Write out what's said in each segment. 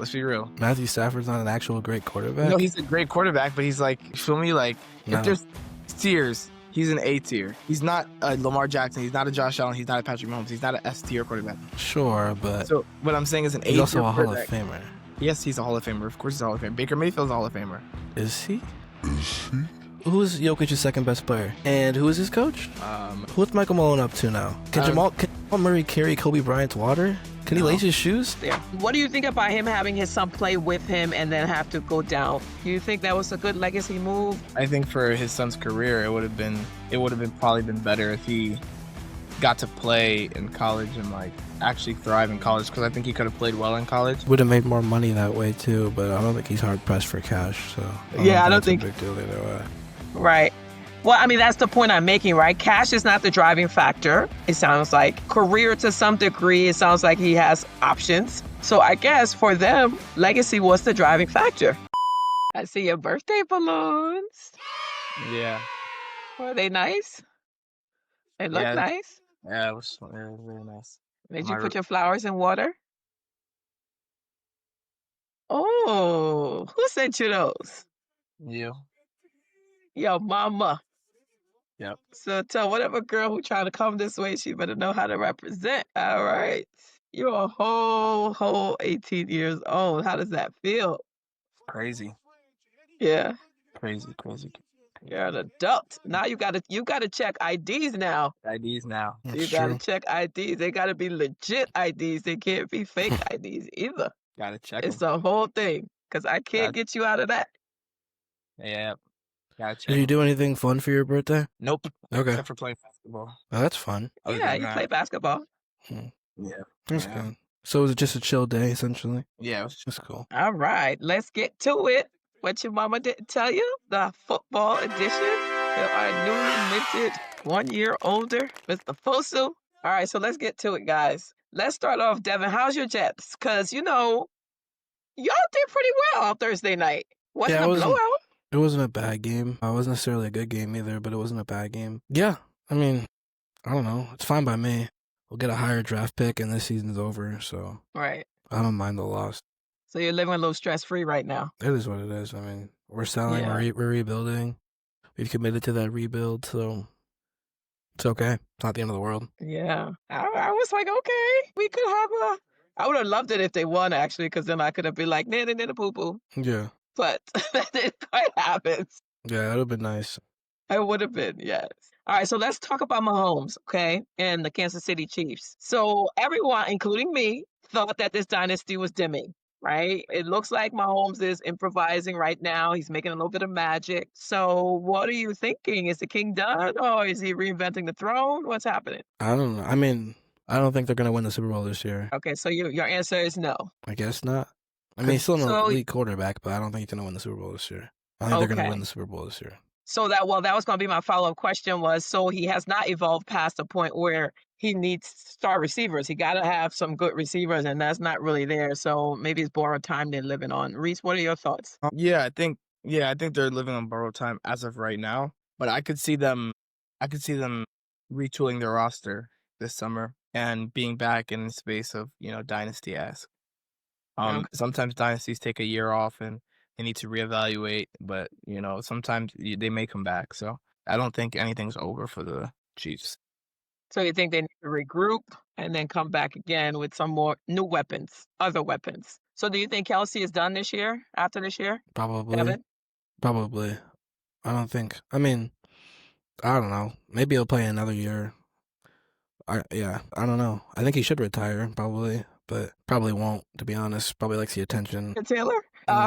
Let's be real. Matthew Stafford's not an actual great quarterback? No, he's a great quarterback, but he's like, feel me? Like, No. if there's tiers, he's an A tier. He's not a Lamar Jackson. He's not a Josh Allen. He's not a Patrick Mahomes. He's not an S tier quarterback. Sure, but So what I'm saying is an A tier. he's also a Hall of Famer. Yes, he's a Hall of Famer. Of course, he's a Hall of Famer. Baker Mayfield's a Hall of Famer. Is he? Who's Jokic's second best player? And who is his coach? What's Michael Malone up to now? Can Jamal Murray carry Kobe Bryant's water? Can he lace his shoes? Yeah. What do you think about him having his son play with him and then have to go down? Do you think that was a good legacy move? I think for his son's career, it would have been probably been better if he got to play in college and like actually thrive in college, because I think he could have played well in college. Would have made more money that way too, but I don't think he's hard pressed for cash. So I don't think it's a big deal either way. Right. Well, I mean, that's the point I'm making, right? Cash is not the driving factor. It sounds like career to some degree. It sounds like he has options. So I guess for them, legacy was the driving factor. I see your birthday balloons. Yeah. Were they nice? They look nice. Yeah, it was really nice. Did you put your flowers in water? Oh, who sent you those? You. Your mama. Yep. So tell whatever girl who trying to come this way, she better know how to represent. All right. You're a whole 18 years old. How does that feel? Crazy. Yeah. Crazy. You're an adult. Now you gotta check IDs now. IDs now. You gotta check IDs. They gotta be legit IDs. They can't be fake IDs either. Gotta check It's them. the whole thing. Because I can't get you out of that. Yeah. Gotta check Did you do anything fun for your birthday? Nope. Okay. Except for playing basketball. Oh, that's fun. Yeah, you play basketball. Yeah. That's good. So was it just a chill day, essentially? Yeah, it was That's cool. All right, let's get to it. What your mama didn't tell you, the football edition. Our newly minted 1 year older, Mr. Fosu. All right, so let's get to it, guys. Let's start off, Devin. How's your Jets? Because, y'all did pretty well on Thursday night. Wasn't a blowout? It wasn't a bad game. It wasn't necessarily a good game either, but it wasn't a bad game. Yeah, I mean, I don't know. It's fine by me. We'll get a higher draft pick, and this season's over, so Right. I don't mind the loss. So you're living a little stress-free right now. It is what it is. I mean, we're selling, we're rebuilding. We've committed to that rebuild, so it's okay. It's not the end of the world. Yeah. I was like, okay, we could have I would have loved it if they won, actually, because then I could have been like, nana, poo-poo. Yeah. But that didn't quite happen. Yeah, it would have been nice. It would have been, yes. All right, so let's talk about Mahomes, okay, and the Kansas City Chiefs. So everyone, including me, thought that this dynasty was dimming, right? It looks like Mahomes is improvising right now. He's making a little bit of magic. So what are you thinking? Is the king done, or is he reinventing the throne? What's happening? I don't know. I mean, I don't think they're going to win the Super Bowl this year. Okay, so your answer is no. I guess not. I mean, he's still an elite quarterback, but I don't think he's going to win the Super Bowl this year. I think they're going to win the Super Bowl this year. So that was going to be my follow-up question was, so he has not evolved past the point where he needs star receivers. He got to have some good receivers, and that's not really there. So maybe it's borrowed time they're living on. Reese, what are your thoughts? Yeah, I think they're living on borrowed time as of right now. But I could see them retooling their roster this summer and being back in the space of, dynasty-esque. Sometimes dynasties take a year off and they need to reevaluate, but sometimes they may come back. So I don't think anything's over for the Chiefs. So you think they need to regroup and then come back again with some more new weapons, other weapons? So do you think Kelsey is done this year, after this year? Probably. Devin? Probably. I don't think. I mean, I don't know. Maybe he'll play another year. I don't know. I think he should retire, probably, but probably won't, to be honest. Probably likes the attention. Taylor?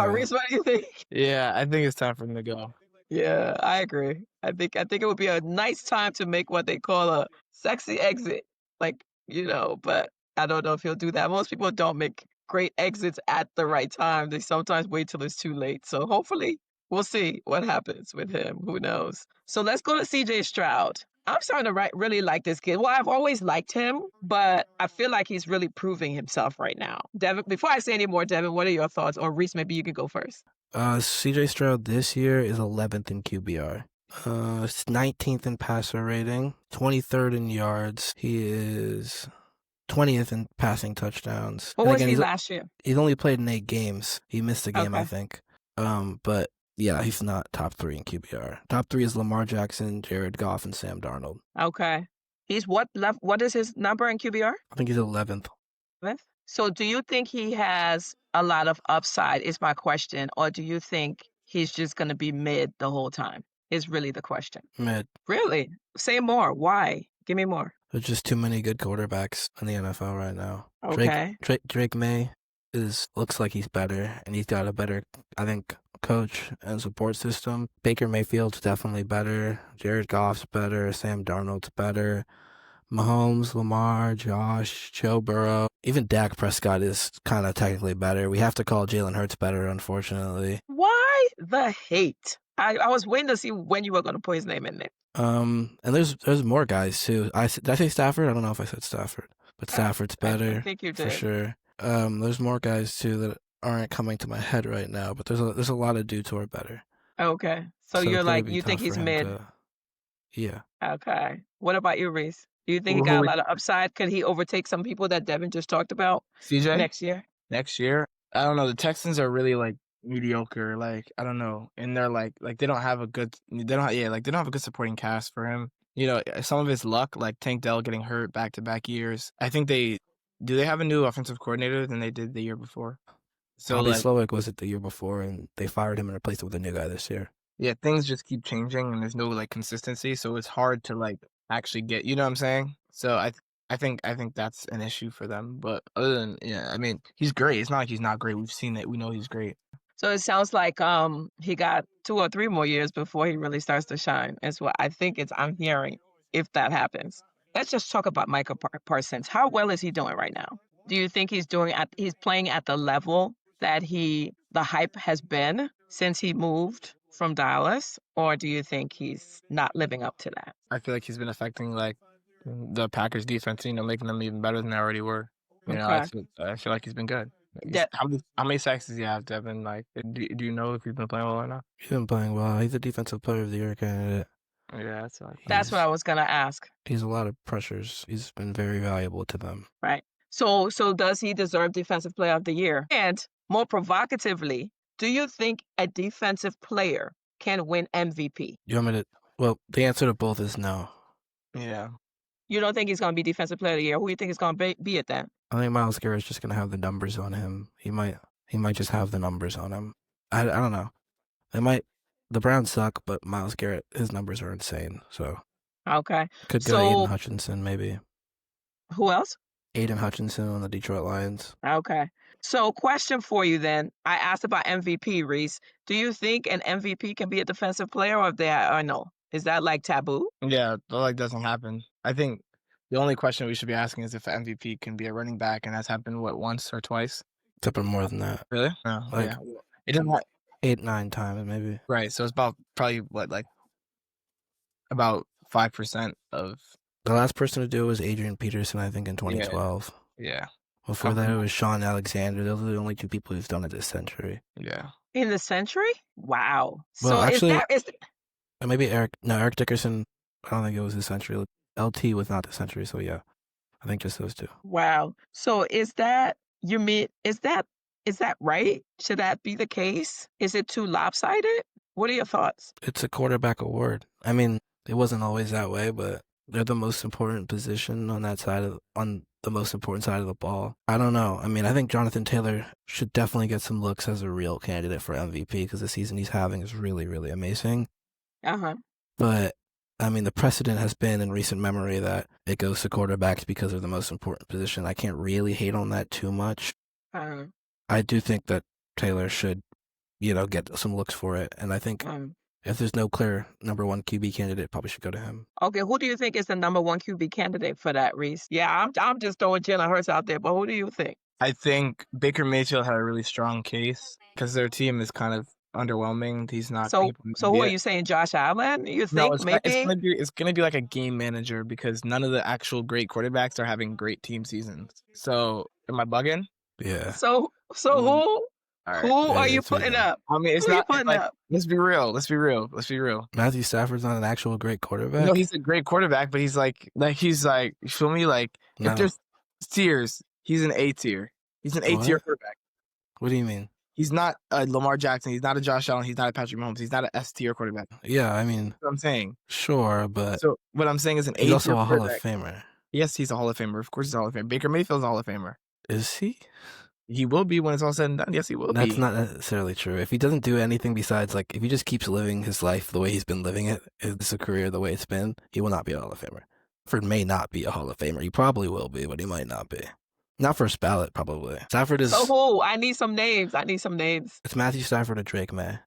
Reese, what do you think? Yeah, I think it's time for him to go. Yeah, I agree. I think it would be a nice time to make what they call a sexy exit. But I don't know if he'll do that. Most people don't make great exits at the right time. They sometimes wait till it's too late. So hopefully we'll see what happens with him. Who knows? So let's go to CJ Stroud. I'm starting to really like this kid. Well, I've always liked him, but I feel like he's really proving himself right now. Devin, before I say any more, Devin, what are your thoughts? Or Reese, maybe you could go first. CJ Stroud this year is 11th in QBR. 19th in passer rating, 23rd in yards. He is 20th in passing touchdowns. What And was again, he last year? he's only played in 8 games. He missed a game, I Okay. think. But yeah, he's not top 3 in QBR. Top 3 is Lamar Jackson, Jared Goff, and Sam Darnold. Okay. He's what is his number in QBR? I think he's 11th. So do you think he has a lot of upside is my question, or do you think he's just going to be mid the whole time is really the question? Mid. Really? Say more. Why? Give me more. There's just too many good quarterbacks in the NFL right now. Okay. Drake Maye looks like he's better, and he's got a better, I think, coach and support system. Baker Mayfield's definitely better. Jared Goff's better. Sam Darnold's better. Mahomes, Lamar, Josh, Joe Burrow. Even Dak Prescott is kind of technically better. We have to call Jalen Hurts better, unfortunately. Why the hate? I was waiting to see when you were going to put his name in there. And there's more guys too. Did I say Stafford? I don't know if I said Stafford, but Stafford's better. I think you did. For sure. There's more guys too that aren't coming to my head right now, but there's a lot of dudes who are better. Okay. So it's you're gonna like, be you think tough he's for him mid? Yeah. Okay. What about you, Reese? Do you think he got a lot of upside? Could he overtake some people that Devin just talked about CJ? next year? Next year? I don't know. The Texans are really like mediocre. Like, I don't know. And they're like they don't have a good supporting cast for him. You know, some of it's luck, like Tank Dell getting hurt back-to-back years. I think they have a new offensive coordinator than they did the year before. So Bobby like, Slowick was it the year before, and they fired him and replaced it with a new guy this year. yeah, things just keep changing, and there's no like consistency. So it's hard to like actually get. You know what I'm saying? So I think that's an issue for them. But other than I mean, he's great. It's not like he's not great. We've seen it. We know he's great. So it sounds like he got 2 or 3 more years before he really starts to shine. Is what I think I'm hearing if that happens. Let's just talk about Micah Parsons. How well is he doing right now? Do you think he's playing at the level that the hype has been since he moved from Dallas, or do you think he's not living up to that? I feel like he's been affecting like the Packers defense, making them even better than they already were. I feel like he's been good. How many sacks does he have, Devin? Like, do you know if he's been playing well or not? He's been playing well. He's a defensive player of the year candidate. Yeah, that's what I was gonna ask. He's a lot of pressures. He's been very valuable to them. Right. So does he deserve defensive player of the year? And more provocatively, do you think a defensive player can win MVP? You want me to? Well, the answer to both is no. Yeah. You don't think he's going to be defensive player of the year? Who do you think is going to be it then? I think Myles Garrett's just going to have the numbers on him. He might just have the numbers on him. I don't know. The Browns suck, but Myles Garrett, his numbers are insane. So okay, could go to Aiden Hutchinson maybe. Who else? Aiden Hutchinson on the Detroit Lions. Okay. So question for you then. I asked about MVP, Reese. Do you think an MVP can be a defensive player or no? Is that like taboo? Yeah, that like doesn't happen. I think the only question we should be asking is if an MVP can be a running back, and that's happened, once or twice? It's happened more than that. Really? No. Yeah. It doesn't 8-9 times maybe. Right. So it's about probably about 5% of. The last person to do it was Adrian Peterson, I think, in 2012. Yeah. Before that, it was Sean Alexander. Those are the only 2 people who've done it this century. Yeah. In the century? Wow. Well, so actually, maybe Eric Dickerson. I don't think it was this century. LT was not this century, so yeah, I think just those 2. Wow. So is that right? Should that be the case? Is it too lopsided? What are your thoughts? It's a quarterback award. I mean, it wasn't always that way, but they're the most important position on the most important side of the ball. I don't know. I mean, I think Jonathan Taylor should definitely get some looks as a real candidate for MVP because the season he's having is really, really amazing. But I mean, the precedent has been in recent memory that it goes to quarterbacks because they're the most important position. I can't really hate on that too much. I do think that Taylor should, get some looks for it. And I think if there's no clear number 1 QB candidate, probably should go to him. Okay, who do you think is the number 1 QB candidate for that, Reese? Yeah, I'm just throwing Jalen Hurts out there, but who do you think? I think Baker Mayfield had a really strong case because their team is kind of underwhelming. He's not. So who are you saying, Josh Allen? You think it's gonna be like a game manager because none of the actual great quarterbacks are having great team seasons. So am I bugging? Yeah. So who? Right. Who are you putting up? I mean, it's not putting up. Let's be real. Matthew Stafford's not an actual great quarterback. No, he's a great quarterback, but he's like you feel me? Like no. if there's tiers. He's an A tier. He's an A tier What? quarterback. What do you mean? He's not a Lamar Jackson. He's not a Josh Allen. He's not a Patrick Mahomes. He's not an S tier quarterback. Yeah, I mean, That's what I'm saying. sure, but So what I'm saying is an A he's tier also a Hall of quarterback. Famer. Yes, he's a Hall of Famer. Of course, he's a Hall of Famer. Baker Mayfield's a Hall of Famer. Is he? He will be when it's all said and done. Yes, he will That's be. not necessarily true. If he doesn't do anything besides, like, if he just keeps living his life the way he's been living it, his career the way it's been, he will not be a Hall of Famer. Stafford may not be a Hall of Famer. He probably will be, but he might not be. Not first ballot, probably. Stafford is. So who? I need some names. It's Matthew Stafford or Drake Maye.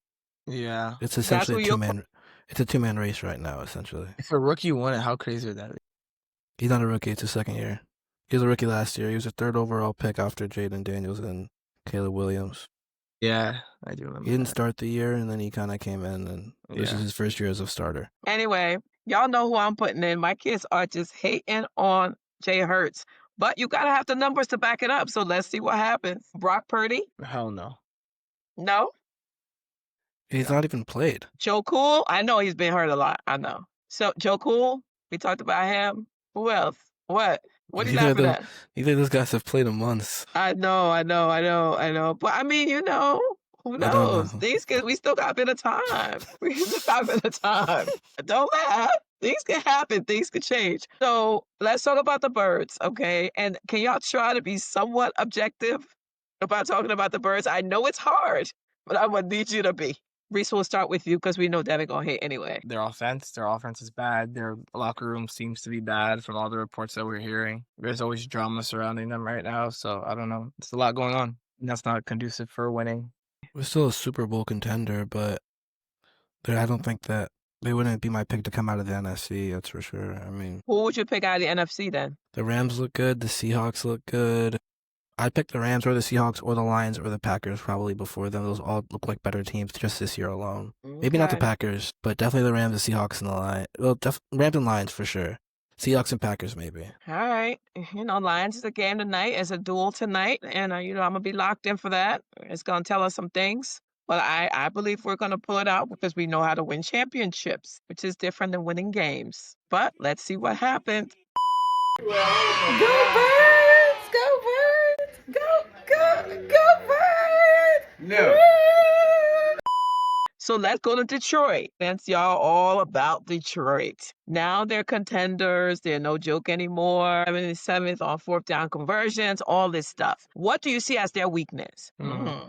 Yeah. It's essentially a two-man. It's a two-man race right now, essentially. If a rookie won it, how crazy would that be? He's not a rookie. It's his second year. He was a rookie last year. He was a third overall pick after Jaden Daniels and Caleb Williams. Yeah, I do remember. He didn't start the year, and then he kind of came in, and this is his first year as a starter. Anyway, y'all know who I'm putting in. My kids are just hating on Jay Hurts. But you got to have the numbers to back it up. So let's see what happens. Brock Purdy? Hell no. No. He's not even played. Joe Cool? I know he's been hurt a lot. I know. So Joe Cool? We talked about him. Who else? What? What are you laughing at? Neither of those guys have played in months. I know. But I mean, who knows? We still got a bit of time. Don't laugh. Things can happen. Things can change. So let's talk about the birds, okay? And can y'all try to be somewhat objective about talking about the birds? I know it's hard, but I would need you to be. Reese, we'll start with you because we know Devin gonna hate anyway. Their offense is bad. Their locker room seems to be bad from all the reports that we're hearing. There's always drama surrounding them right now, so I don't know. There's a lot going on. And that's not conducive for winning. We're still a Super Bowl contender, but I don't think that they wouldn't be my pick to come out of the NFC, that's for sure. I mean, who would you pick out of the NFC then? The Rams look good. The Seahawks look good. I'd pick the Rams or the Seahawks or the Lions or the Packers probably before them. Those all look like better teams just this year alone. Okay. Maybe not the Packers, but definitely the Rams, the Seahawks, and the Lions. Well, Rams and Lions for sure. Seahawks and Packers maybe. All right. Lions is a game tonight. It's a duel tonight. And, I'm going to be locked in for that. It's going to tell us some things. But I believe we're going to pull it out because we know how to win championships, which is different than winning games. But let's see what happens. Go Birds! Go Birds! Go Birds! No. So let's go to Detroit. Since y'all all about Detroit. Now they're contenders. They're no joke anymore. 77th on fourth down conversions, all this stuff. What do you see as their weakness?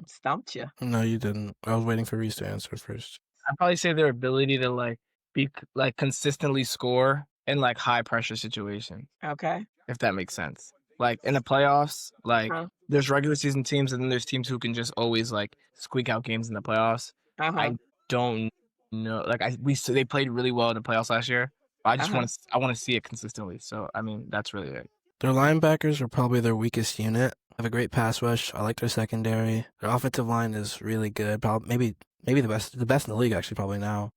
Stumped you. No, you didn't. I was waiting for Reese to answer first. I'd probably say their ability to be consistently score in high pressure situations. Okay. If that makes sense. In the playoffs, there's regular season teams and then there's teams who can just always squeak out games in the playoffs. I don't know. They played really well in the playoffs last year. I just want to see it consistently. So I mean, that's really it. Their linebackers are probably their weakest unit. They have a great pass rush. I like their secondary. Their offensive line is really good. Maybe the best in the league actually probably now.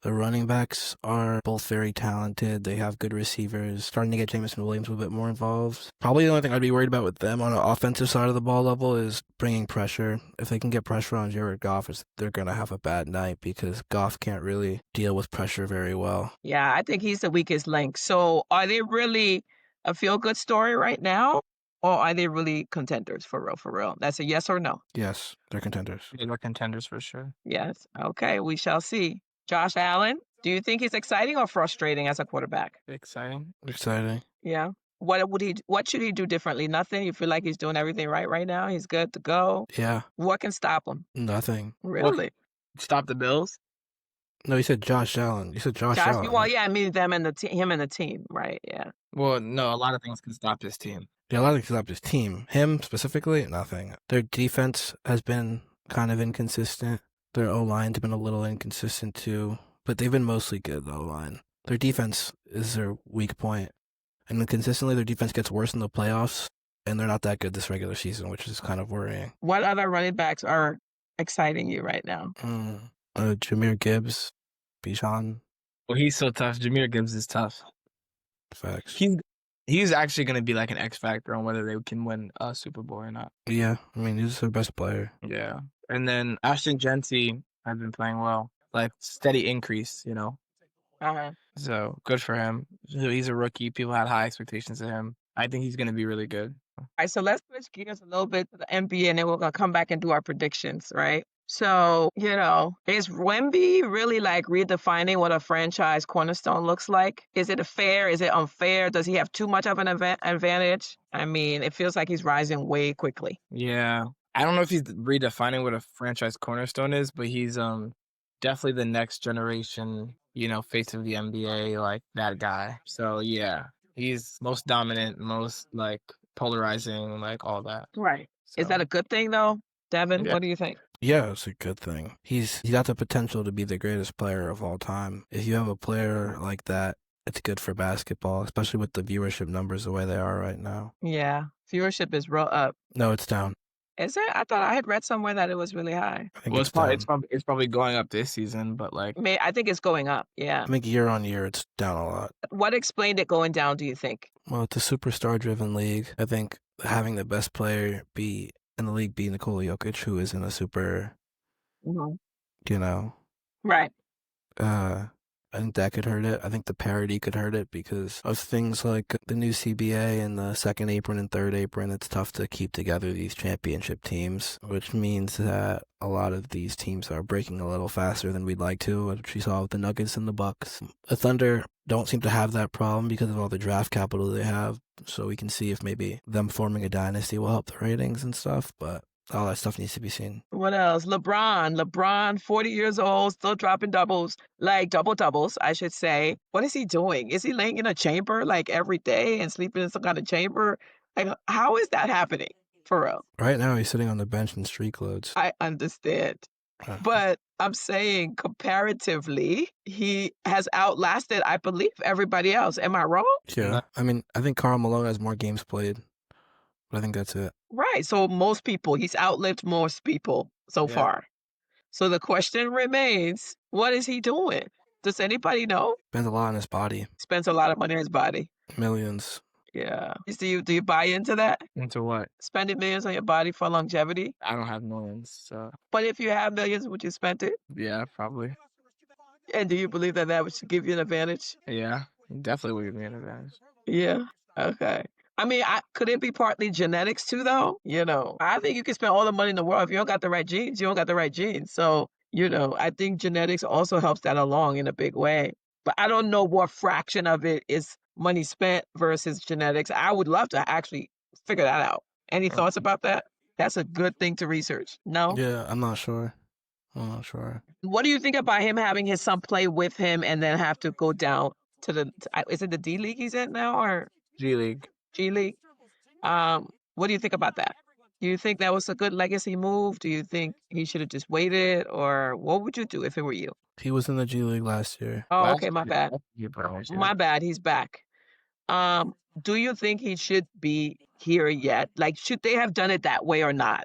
The running backs are both very talented. They have good receivers. Starting to get Jameson Williams a bit more involved. Probably the only thing I'd be worried about with them on the offensive side of the ball level is bringing pressure. If they can get pressure on Jared Goff, they're going to have a bad night because Goff can't really deal with pressure very well. Yeah, I think he's the weakest link. So are they really a feel-good story right now? Or are they really contenders for real? That's a yes or no? Yes, they're contenders. Yeah, they're contenders for sure. Yes. Okay, we shall see. Josh Allen, do you think he's exciting or frustrating as a quarterback? Exciting. Yeah. What should he do differently? Nothing? You feel like he's doing everything right now? He's good to go? Yeah. What can stop him? Nothing. Really? Stop the Bills? No, you said Josh Allen. You said Josh Allen. Well, yeah, I mean him and the team, right? Yeah. Well, no, a lot of things can stop this team. Yeah, a lot of things can stop this team. Him specifically, nothing. Their defense has been kind of inconsistent. Their O-line's been a little inconsistent too, but they've been mostly good, the O-line. Their defense is their weak point. And then consistently, their defense gets worse in the playoffs, and they're not that good this regular season, which is kind of worrying. What other running backs are exciting you right now? Jahmyr Gibbs, Bijan. Well, he's so tough. Jahmyr Gibbs is tough. Facts. He's actually going to be an X factor on whether they can win a Super Bowl or not. Yeah, I mean, he's their best player. Yeah. And then Ashton Genty has been playing well. Steady increase, So good for him. He's a rookie. People had high expectations of him. I think he's gonna be really good. All right, so let's switch gears a little bit to the NBA, and then we're gonna come back and do our predictions, right? So, is Wemby really like redefining what a franchise cornerstone looks like? Is it fair? Is it unfair? Does he have too much of an advantage? I mean, it feels like he's rising way quickly. Yeah. I don't know if he's redefining what a franchise cornerstone is, but he's definitely the next generation, face of the NBA, like that guy. So yeah, he's most dominant, most like polarizing, like all that. Right. Is So that a good thing though? Devin, yeah. what do you think? Yeah, it's a good thing. He's got the potential to be the greatest player of all time. If you have a player like that, it's good for basketball, especially with the viewership numbers the way they are right now. Yeah, viewership is real up. No, it's down. Is it? I thought I had read somewhere that it was really high. I think Well, it's down. it's probably going up this season, but like I think it's going up. Yeah. I think year on year it's down a lot. What explained it going down, do you think? Well, it's a superstar-driven league. I think having the best player be in the league be Nikola Jokic, who isn't a super, Mhm. Right. Right. I think that could hurt it. I think the parity could hurt it because of things like the new CBA and the second apron and third apron. It's tough to keep together these championship teams, which means that a lot of these teams are breaking a little faster than we'd like to, which we saw with the Nuggets and the Bucks. The Thunder don't seem to have that problem because of all the draft capital they have, so we can see if maybe them forming a dynasty will help the ratings and stuff, but all that stuff needs to be seen. What else? LeBron, 40 years old, still dropping doubles, like doubles, I should say. What is he doing? Is he laying in a chamber like every day and sleeping in some kind of chamber? Like, how is that happening for real? Right now, he's sitting on the bench in street clothes. I understand. But I'm saying comparatively, he has outlasted, I believe, everybody else. Am I wrong? Yeah. I mean, I think Karl Malone has more games played, but I think that's it. Right. So he's outlived most people so far. So the question remains, what is he doing? Does anybody know? Spends a lot on his body. Spends a lot of money on his body. Millions. Yeah. Do you buy into that? into what? Spending millions on your body for longevity? I don't have millions, so But if you have millions, would you spend it? yeah, probably. And do you believe that would give you an advantage? Yeah, definitely would give me an advantage. Yeah. Okay. I mean, could it be partly genetics too, though? I think you can spend all the money in the world. If you don't got the right genes, you don't got the right genes. So, I think genetics also helps that along in a big way. But I don't know what fraction of it is money spent versus genetics. I would love to actually figure that out. Any thoughts about that? That's a good thing to research. No? Yeah, I'm not sure. What do you think about him having his son play with him and then have to go down to is it the D League he's in now or G League. G League? What do you think about that? Do you think that was a good legacy move? Do you think he should have just waited, or what would you do if it were you? He was in the G League last year. Oh, Last okay, my year. bad. My bad. He's back. Do you think he should be here yet? Like, should they have done it that way or not?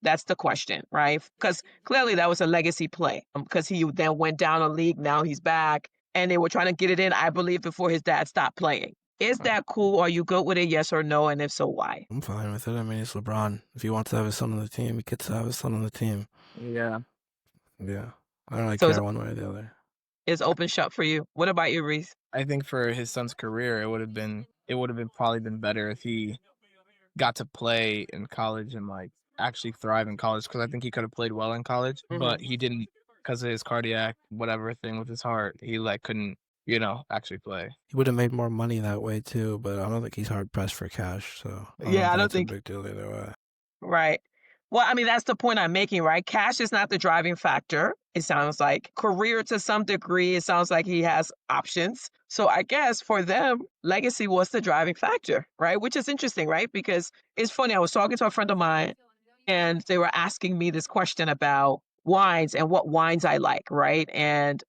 That's the question, right? Because clearly that was a legacy play. Because he then went down a league, now he's back, and they were trying to get it in, I believe, before his dad stopped playing. Is that cool? Are you good with it? Yes or no? And if so, why? I'm fine with it. I mean, it's LeBron. If he wants to have his son on the team, he gets to have his son on the team. Yeah. Yeah. I don't really So care one way or the other. It's open shut for you. What about you, Reese? I think for his son's career, it would have been probably been better if he got to play in college and like actually thrive in college, because I think he could have played well in college, but he didn't because of his cardiac whatever thing with his heart. He like couldn't actually play. He would have made more money that way too, but I don't think he's hard pressed for cash. So Yeah, I don't it's think- a big deal either way. Right. Well, I mean, that's the point I'm making, right? Cash is not the driving factor. It sounds like career to some degree. It sounds like he has options. So I guess for them, legacy was the driving factor, right? Which is interesting, right? Because it's funny. I was talking to a friend of mine and they were asking me this question about wines and what wines I like, right? And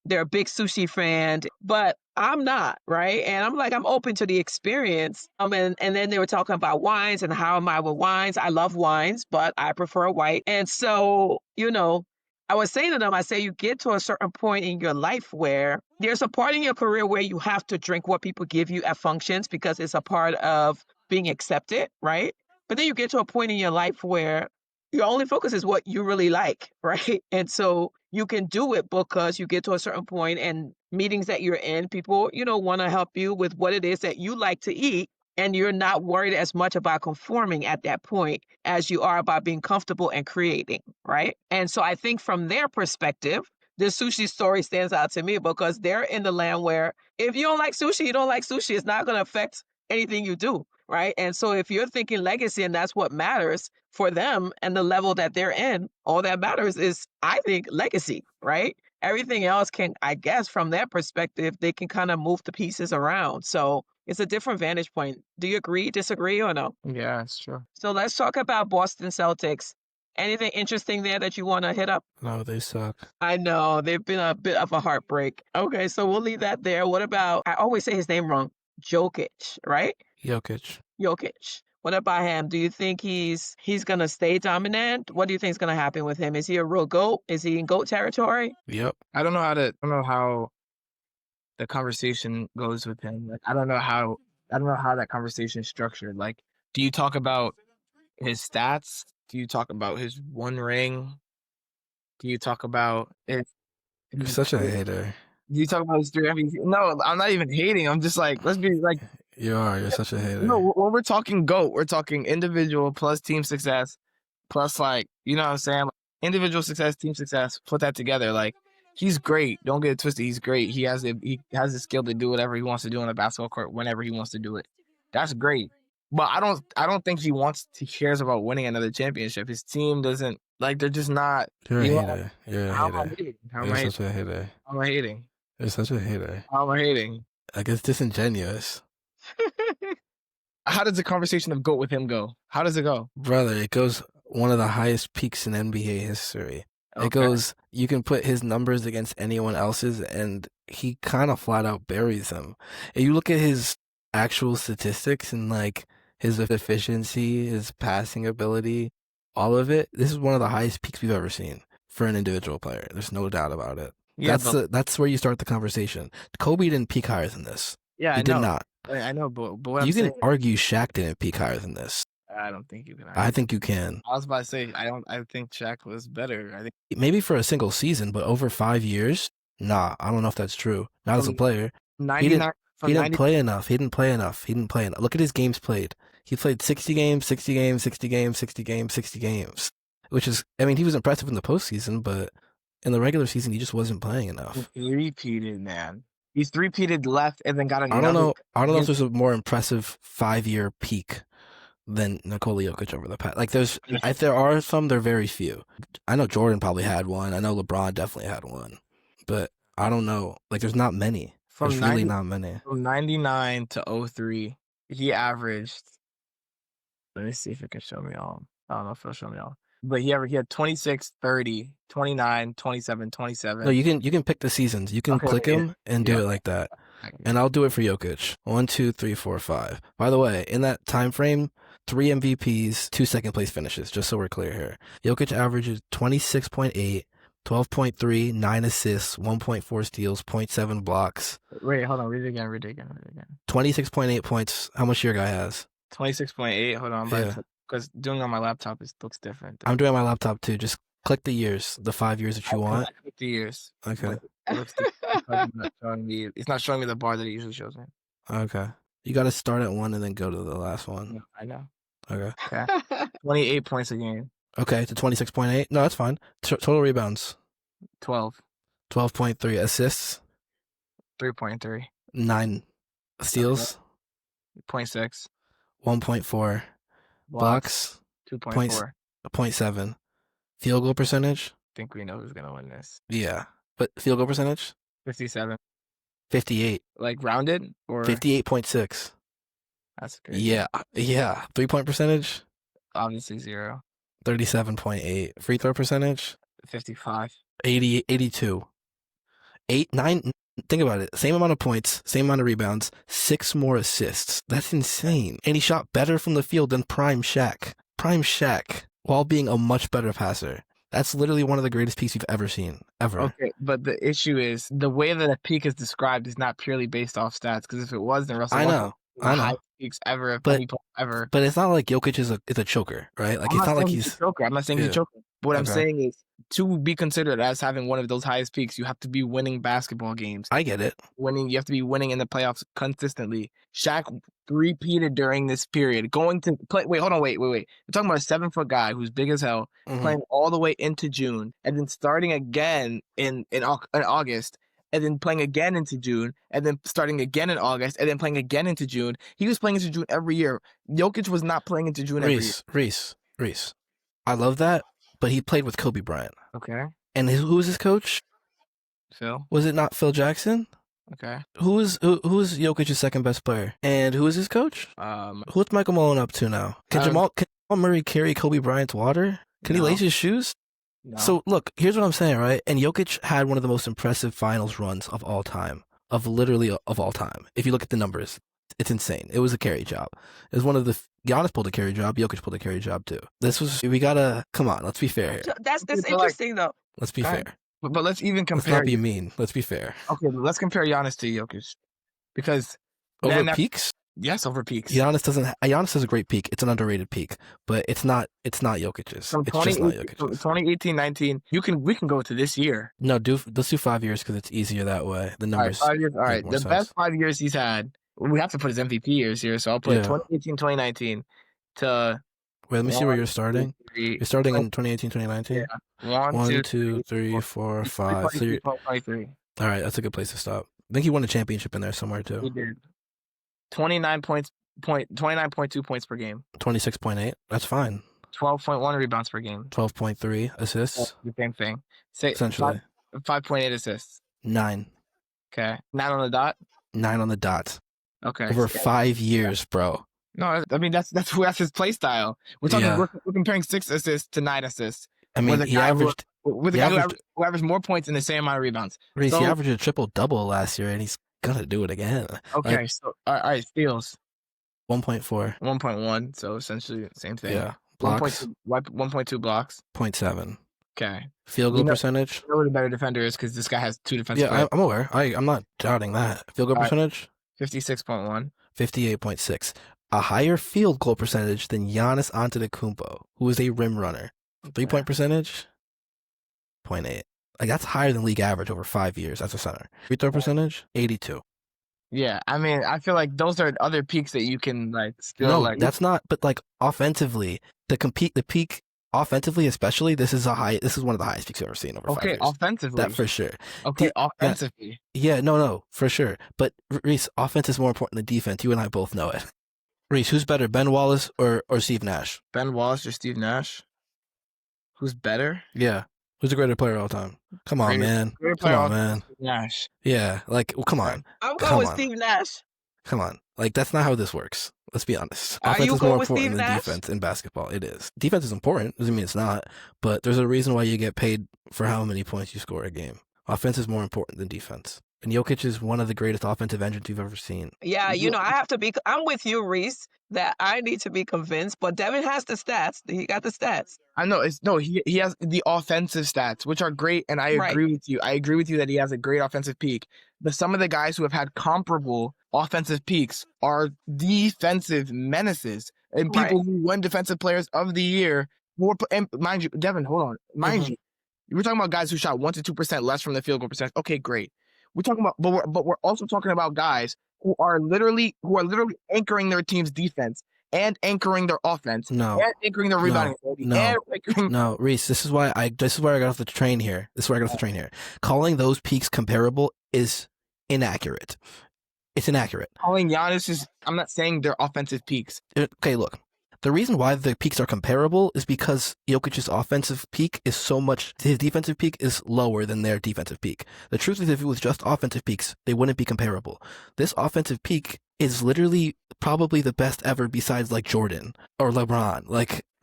they're a big sushi fan, but I'm not, right? And I'm like, I'm open to the experience. And then they were talking about wines and how am I with wines? I love wines, but I prefer white. And so, I was saying to them, I say, you get to a certain point in your life where there's a part in your career where you have to drink what people give you at functions because it's a part of being accepted, right? But then you get to a point in your life where your only focus is what you really like, right? And so you can do it because you get to a certain point and meetings that you're in, people, want to help you with what it is that you like to eat. and you're not worried as much about conforming at that point as you are about being comfortable and creating, right? And so I think from their perspective, the sushi story stands out to me because they're in the land where if you don't like sushi, you don't like sushi. It's not going to affect anything you do, right? And so if you're thinking legacy and that's what matters for them and the level that they're in, all that matters is, I think, legacy, right? Everything else can, I guess, from their perspective, they can kind of move the pieces around. So it's a different vantage point. Do you agree, disagree, or no? Yeah, it's true. So let's talk about Boston Celtics. Anything interesting there that you want to hit up? No, they suck. I know, they've been a bit of a heartbreak. Okay, so we'll leave that there. What about, I always say his name wrong, Jokic, right? Jokic. Jokic. What about him? Do you think he's going to stay dominant? What do you think is going to happen with him? Is he a real GOAT? Is he in GOAT territory? Yep. I don't know how the conversation goes with him. Like, I don't know how that conversation is structured. Like, do you talk about his stats? Do you talk about his one ring? Do you talk about if You're such a hater. Do you talk about his 3 MVP? No, I'm not even hating. I'm just like, let's be like, You are. You're such a hater. no, when we're talking GOAT, we're talking individual plus team success plus, like, you know what I'm saying? Like, individual success, team success, put that together. Like, he's great. Don't get it twisted. He's great. He has the skill to do whatever he wants to do on the basketball court whenever he wants to do it. That's great. But I don't think he cares about winning another championship. His team doesn't, like, they're just not. You're a you know, hater. You're a How am I hater. hating? How am You're I such a hater. How am I hating? You're such a hater. How am I hating? Like, it's disingenuous. How does the conversation of GOAT with him go? How does it go? Brother, it goes one of the highest peaks in NBA history. Okay. It goes, you can put his numbers against anyone else's, and he kind of flat out buries them. If you look at his actual statistics and, like, his efficiency, his passing ability, all of it, this is one of the highest peaks we've ever seen for an individual player. There's no doubt about it. Yeah, That's where you start the conversation. Kobe didn't peak higher than this. yeah, He I did know. not. I know, but what You I'm can saying, argue Shaq didn't peak higher than this. I don't think you can. I think you can. I was about to say I think Shaq was better. I think Maybe for a single season, but over 5 years, nah, I don't know if that's true. Not as a player. 99. He didn't play enough. He didn't play enough. Look at his games played. He played 60 games, 60 games, 60 games, 60 games, 60 games. Which is, I mean, he was impressive in the postseason, but in the regular season, he just wasn't playing enough. Three-peated, man. He's three-peated left and then got another. I don't know if there's a more impressive 5-year peak than Nikola Jokic over the past. Like, if there are some, they're very few. I know Jordan probably had one. I know LeBron definitely had one. But I don't know. Like, there's not many. There's really not many. From 99 to 03, he averaged. Let me see if it can show me all. I don't know if it'll show me all. But he had 26, 30, 29, 27, 27. No, you can pick the seasons. You can click him and do it like that. And I'll do it for Jokic. 1, 2, 3, 4, 5. By the way, in that time frame, 3 MVPs, 2 second place finishes, just so we're clear here. Jokic averages 26.8, 12.3, 9 assists, 1.4 steals, 0.7 blocks. Wait, hold on. Read it again. 26.8 points. How much your guy has? 26.8. Hold on. Yeah. Because doing it on my laptop looks different. I'm doing my laptop too. Just click the years, the 5 years that you want. I click the years. Okay. It looks different. It's not showing me the bar that it usually shows me. Okay. You got to start at 1 and then go to the last one. Yeah, I know. Okay. 28 points a game. Okay, to 26.8. No, that's fine. Total rebounds. 12. 12.3 assists. 3.3. 9 steals. 0.6. 1.4 blocks. 2.4. 0.7 field goal percentage. I think we know who's gonna win this. Yeah, but field goal percentage 57. 58. Like rounded or 58.6. That's crazy. Yeah. 3-point percentage Obviously 0. 37.8. Free throw percentage 55. 82. 9. Think about it. Same amount of points, same amount of rebounds, 6 more assists. That's insane. And he shot better from the field than Prime Shaq. While being a much better passer. That's literally one of the greatest peaks we've ever seen. Ever. Okay, but the issue is the way that a peak is described is not purely based off stats. Because if it was, then Russell I Westbrook know. was the highest peaks ever, But- any player ever. But it's not like Jokic is a choker, right? Like, it's not like he's a choker. I'm not saying he's a choker. What I'm Okay. saying is, to be considered as having one of those highest peaks, you have to be winning basketball games. I get it. You have to be winning in the playoffs consistently. Shaq repeated during this period, going to play. Wait, hold on, wait. We're talking about a 7-foot guy who's big as hell, playing all the way into June, and then starting again in August, and then playing again into June, and then starting again in August, and then playing again into June. He was playing into June every year. Jokic was not playing into June every year. Reese. I love that, but he played with Kobe Bryant. Okay. And who was his coach? Phil. Was it not Phil Jackson? Okay. Who's Jokic's second best player? And who is his coach? Who's Michael Malone up to now? Can Jamal Murray carry Kobe Bryant's water? Can he lace his shoes? No. So look, here's what I'm saying, right? And Jokic had one of the most impressive finals runs of all time. Of all time. If you look at the numbers, it's insane. It was a carry job. It was one of the Giannis pulled a carry job. Jokic pulled a carry job too. Come on, let's be fair here. That's interesting though. Let's be fair. But let's even compare. Let's not be mean. Let's be fair. Okay, but let's compare Giannis to Jokic, because over peaks. Yes, over peaks. Giannis has a great peak. It's an underrated peak, but it's not Jokic's. From it's just not Jokic's. 2018-19, we can go to this year. No, let's do 5 years because it's easier that way. The numbers. All right, 5 years. All right, the sense. best 5 years he's had. We have to put his MVP years here, so I'll put 2018-2019 to. Wait, let me see where you're starting. You're starting in 2018-2019? Yeah. 1, 2, 3, 4, 5. So you're... All right, that's a good place to stop. I think he won a championship in there somewhere too. He did. 29.2 points per game. 26.8. That's fine. 12.1 rebounds per game. 12.3 assists. The same thing. Essentially. 5.8 assists. 9. Okay. 9 on the dot. 9 on the dot. Okay. Over 5 years, bro. No, I mean that's his play style. We're talking. We're comparing 6 assists to 9 assists. I mean, he averaged who averaged more points in the same amount of rebounds. He averaged a triple-double last year, and he's gonna do it again. Okay, so all right, steals 1.4, 1.1, so essentially the same thing. Yeah, blocks 1.2 blocks, 0.7. Okay, field goal percentage. You know who the better defender is because this guy has 2 defensive. Yeah, I'm aware. I'm not doubting that. Field goal percentage 56.1, 58.6. A higher field goal percentage than Giannis Antetokounmpo, who is a rim runner. 3-point percentage 0.8. Like, that's higher than league average over 5 years as a center. Free throw percentage 82. Yeah, I mean, I feel like those are other peaks that you can still that's not. But offensively, the peak offensively, especially, this is one of the highest peaks I've ever seen over 5 years. Okay, offensively, that for sure. Okay, offensively. Yeah, no, for sure. But Reese, offense is more important than defense. You and I both know it. Reese, who's better, Ben Wallace or Steve Nash? Ben Wallace or Steve Nash? Who's better? Yeah. Who's the greater player of all time? Come on, man. Come on, man. Nash. Yeah, come on. I'm going with Steve Nash. Come on. That's not how this works. Let's be honest. Offense is more important than defense in basketball. It is. Defense is important. Doesn't mean it's not. But there's a reason why you get paid for how many points you score a game. Offense is more important than defense. And Jokic is one of the greatest offensive engines you've ever seen. Yeah, I'm with you, Reese, that I need to be convinced, but Devin has the stats. He got the stats. I know he has the offensive stats, which are great, and I agree with you. I agree with you that he has a great offensive peak. But some of the guys who have had comparable offensive peaks are defensive menaces and people who won defensive players of the year. And mind you, Devin, hold on. Mind you, we're talking about guys who shot 1 to 2% less from the field goal percentage. Okay, great. We're talking about, but we're also talking about guys who are literally anchoring their team's defense and anchoring their offense and anchoring their rebounding. No, Reese, this is where I got off the train here. Calling those peaks comparable is inaccurate. It's inaccurate. Calling Giannis I'm not saying they're offensive peaks. Okay, look. The reason why the peaks are comparable is because Jokic's offensive peak is his defensive peak is lower than their defensive peak. The truth is, if it was just offensive peaks, they wouldn't be comparable. This offensive peak is literally probably the best ever besides Jordan or LeBron,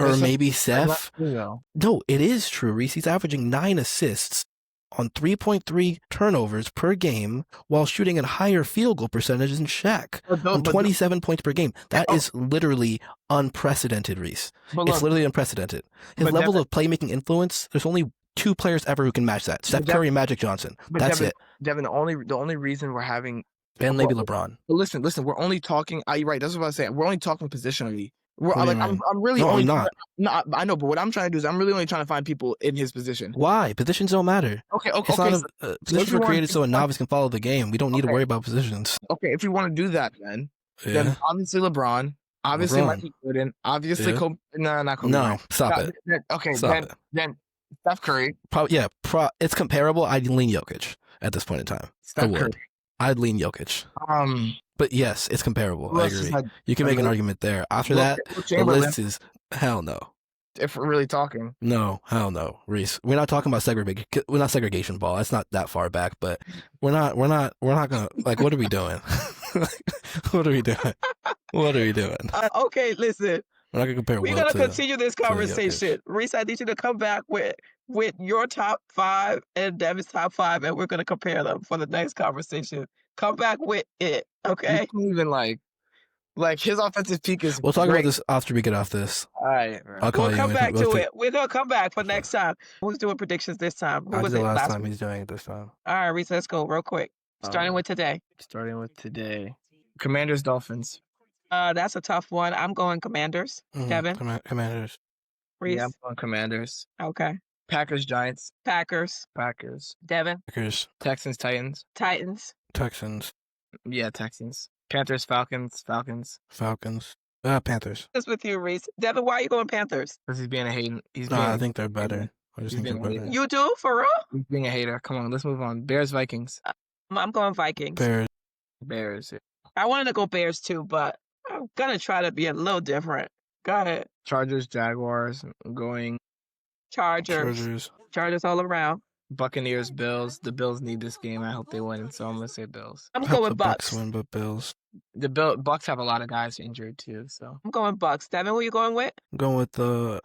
or maybe Steph. No, it is true, Reese. He's averaging 9 assists on 3.3 turnovers per game while shooting at higher field goal percentages than Shaq on 27 points per game. That is literally unprecedented, Reese. It's literally unprecedented. His level of playmaking influence, there's only 2 players ever who can match that. Steph Curry and Magic Johnson. That's it. Devin, the only reason we're having... And maybe LeBron. Listen, we're only talking... You're right, that's what I was saying. We're only talking positionally. We're, What do you like, mean? I'm really No, only I'm trying not. no, I know, but what I'm trying to do is I'm really only trying to find people in his position. Why? Positions don't matter. Okay, It's okay, not positions were created so a novice can follow the game. We don't need to worry about positions. okay, if you want to do that, then Yeah. obviously LeBron, obviously LeBron. Michael Jordan, obviously Yeah. Kobe. No, not Kobe. No, Bryant. stop No, it. Okay, Stop it. then Steph Curry. It's comparable. I'd lean Jokic at this point in time. Steph Curry. I'd lean Jokic. But yes, it's comparable. I agree. You can make an argument there. After that, the list is hell no. If we're really talking. No, hell no, Reese. We're not talking about segregation. We're not segregation ball. That's not that far back. But we're not gonna like. What are we doing? What are we doing? What are we doing? Okay, listen. We're not gonna compare. We're gonna continue this conversation. Reese, I need you to come back with your top 5 and Devin's top 5, and we're gonna compare them for the next conversation. Come back with it, okay? Even like his offensive peak is. We'll talk about this after we get off this. All right. I'll call we'll you. Come back to it. We're gonna come back for next time. Who's doing predictions this time? Who was it last time? week? He's doing it this time. All right, Reese, let's go real quick. Starting with today. Commanders, Dolphins. That's a tough one. I'm going Commanders. Devin? Commanders. Reese? Yeah, I'm going Commanders. Okay. Packers, Giants. Packers. Devin? Packers. Texans, Titans. Titans. Texans. Yeah, Texans. Panthers, Falcons. Panthers. What's with you, Reese? Devin, why are you going Panthers? Because he's being a hater. I think they're better. I just think they're better. You do? For real? He's being a hater. Come on, let's move on. Bears, Vikings. I'm going Vikings. Bears. I wanted to go Bears too, but I'm going to try to be a little different. Go ahead. Chargers, Jaguars. I'm going Chargers all around. Buccaneers, Bills. The Bills need this game. I hope they win, so I'm going to say Bills. I'm going Bucks. Bucks win, but Bills. The Bucks have a lot of guys injured too, so. I'm going Bucks. Devin, who are you going with? I'm going with the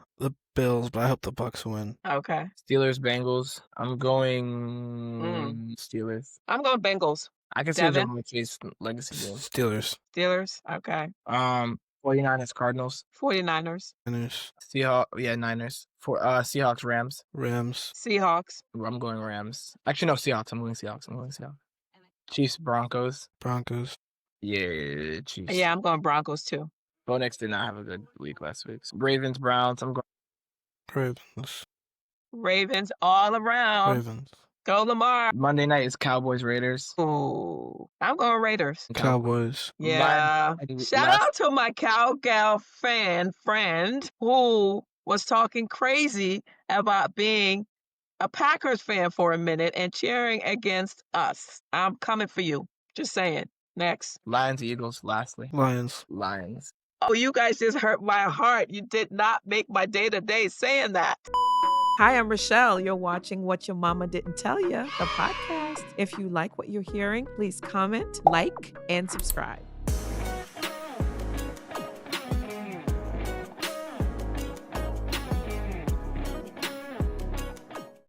Bills, but I hope the Bucks win. Okay. Steelers, Bengals. I'm going Steelers. I'm going Bengals. I can see Jamar Chase legacy game. Steelers. Okay. 49ers, Cardinals. 49ers. Niners. Niners. Seahawks, Rams. Seahawks. I'm going Rams. Actually, no, Seahawks. I'm going Seahawks. Chiefs, Broncos. Yeah, Chiefs. Yeah, I'm going Broncos too. Bo Nix did not have a good week last week. Ravens, Browns. I'm going Ravens all around. Go Lamar. Monday night is Cowboys, Raiders. Ooh, I'm going Raiders. Cowboys. Yeah. Shout out to my Cowgirl friend who was talking crazy about being a Packers fan for a minute and cheering against us. I'm coming for you. Just saying. Next. Lions, Eagles, lastly. Lions. Oh, you guys just hurt my heart. You did not make my day-to-day saying that. Hi, I'm Rochelle. You're watching What Your Mama Didn't Tell You, the podcast. If you like what you're hearing, please comment, like, and subscribe.